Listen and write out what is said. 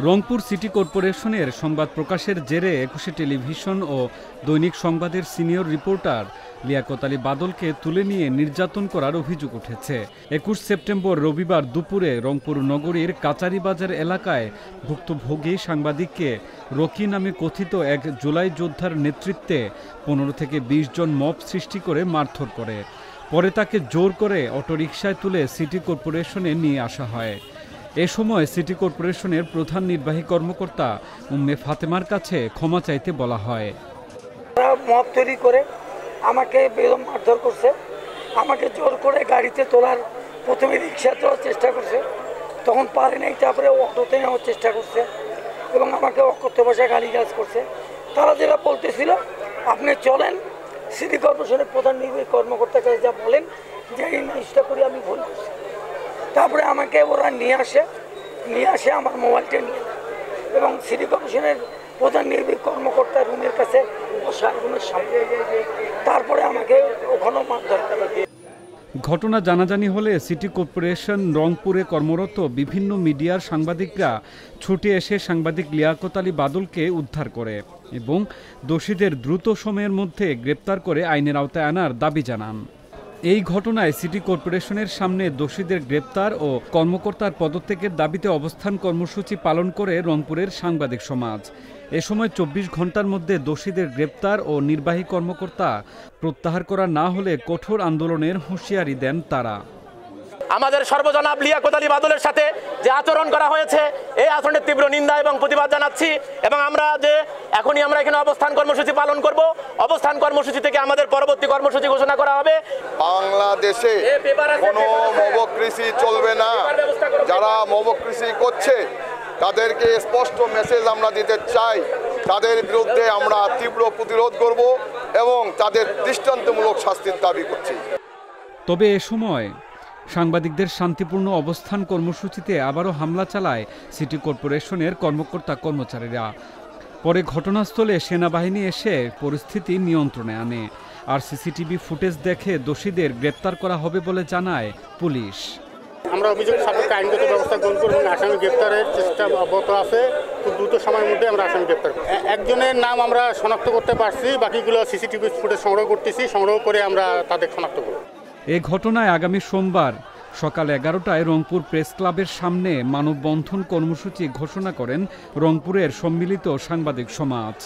Rangpur city কর্পোরেশনের সংবাদ প্রকাশের জেরে ২১ টেলিভিশন ও দৈনিক সংবাদের সিনিয়র রিপোর্টার লিয়াকত আলী বাদলকে তুলে নিয়ে নির্যাতন করার অভিযোগ উঠেছে। ২১ সেপ্টেম্বর রবিবার দুপুরে রংপুর নগরীর কাচারীবাজার এলাকায় ভুক্তভোগী সাংবাদিককে রকি নামে কথিত এক জুলাই যোদ্ধার নেতৃত্বে ১৫ থেকে ২০ জন মব সৃষ্টি করে মারধর করে। পরে তাকে জোর করে অটোরিকশায় তুলে সিটি কর্পোরেশনে নিয়ে আসা হয়। এ সময় সিটি কর্পোরেশনের প্রধান নির্বাহী কর্মকর্তা উম্মে ফাতেমার কাছে ক্ষমা চাইতে বলা হয়। মব তৈরি করে আমাকে বেদম মারধর করছে, আমাকে জোর করে গাড়িতে তোলার, প্রথমে রিক্সা তোলার চেষ্টা করছে, তখন পারে নাই, তারপরে অটোতে নেওয়ার চেষ্টা করছে এবং আমাকে অকথ্য ভাষায় গালিগালাজ করছে। তারা যেটা বলতেছিল, আপনি চলেন সিটি কর্পোরেশনের প্রধান নির্বাহী কর্মকর্তার কাছে যা বলেন যে এই জিনিসটা করে আমি ভুল করছি। তারপরে আমাকে ওরা নিয়ে আসে আমার মোবাইলটা নিয়ে এবং সিটি কর্পোরেশনের প্রধান নির্বাহী কর্মকর্তার রুমের কাছে বসা, রুমের সামনে, তারপরে আমাকে ওখানেও মারধর করে। ঘটনা জানাজানি হলে সিটি কর্পোরেশন রংপুরে কর্মরত বিভিন্ন মিডিয়ার সাংবাদিকরা ছুটে এসে সাংবাদিক লিয়াকত আলী বাদলকে উদ্ধার করে এবং দোষীদের দ্রুত সময়ের মধ্যে গ্রেপ্তার করে আইনের আওতায় আনার দাবি জানান। এই ঘটনায় সিটি কর্পোরেশনের সামনে দোষীদের গ্রেপ্তার ও কর্মকর্তার পদত্যাগের দাবিতে অবস্থান কর্মসূচি পালন করে রংপুরের সাংবাদিক সমাজ। এ সময় ২৪ ঘন্টার মধ্যে দোষীদের গ্রেপ্তার ও নির্বাহী কর্মকর্তা প্রত্যাহার করা না হলে কঠোর আন্দোলনের হুঁশিয়ারি দেন তারা। আমাদের সর্বজনাব লিয়াকত আলী বাদলের সাথে যে আচরণ করা হয়েছে, এই আচরণের তীব্র নিন্দা এবং প্রতিবাদ জানাচ্ছি এবং আমরা এখনই এখানে অবস্থান কর্মসূচি পালন করব। অবস্থান কর্মসূচি থেকে আমাদের পরবর্তী কর্মসূচি ঘোষণা করা হবে। বাংলাদেশে কোনো মবক্রেসি চলবে না। যারা মবক্রেসি করছে তাদেরকে স্পষ্ট মেসেজ আমরা দিতে চাই, তাদের বিরুদ্ধে আমরা তীব্র প্রতিরোধ করব এবং তাদের দৃষ্টান্তমূলক শাস্তির দাবি করছি। তবে এ সময় সাংবাদিকদের শান্তিপূর্ণ অবস্থান কর্মসূচিতে আবারও হামলা চালায় সিটি কর্পোরেশনের কর্মকর্তা কর্মচারীরা। পরে ঘটনাস্থলে সেনাবাহিনী এসে পরিস্থিতি নিয়ন্ত্রণে আনে। আর সিসিটিভি ফুটেজ দেখে দোষীদের গ্রেপ্তার করা হবে বলে জানায় পুলিশ। আমরা অভিযোগ সাপেক্ষে আইনগত ব্যবস্থা গ্রহণ করব এবং আসামি গ্রেপ্তারের চেষ্টা অব্যাহত আছে। খুব দ্রুত সময়ের মধ্যে আমরা আসামি গ্রেপ্তার করব। একজনের নাম আমরা শনাক্ত করতে পারছি, বাকিগুলো সিসিটিভি ফুটেজ সংগ্রহ করতেছি, সংগ্রহ করে আমরা তাদের শনাক্ত করব। এ ঘটনায় আগামী সোমবার সকাল ১১টায় রংপুর প্রেস ক্লাবের সামনে মানববন্ধন কর্মসূচি ঘোষণা করেন রংপুরের সম্মিলিত সাংবাদিক সমাজ।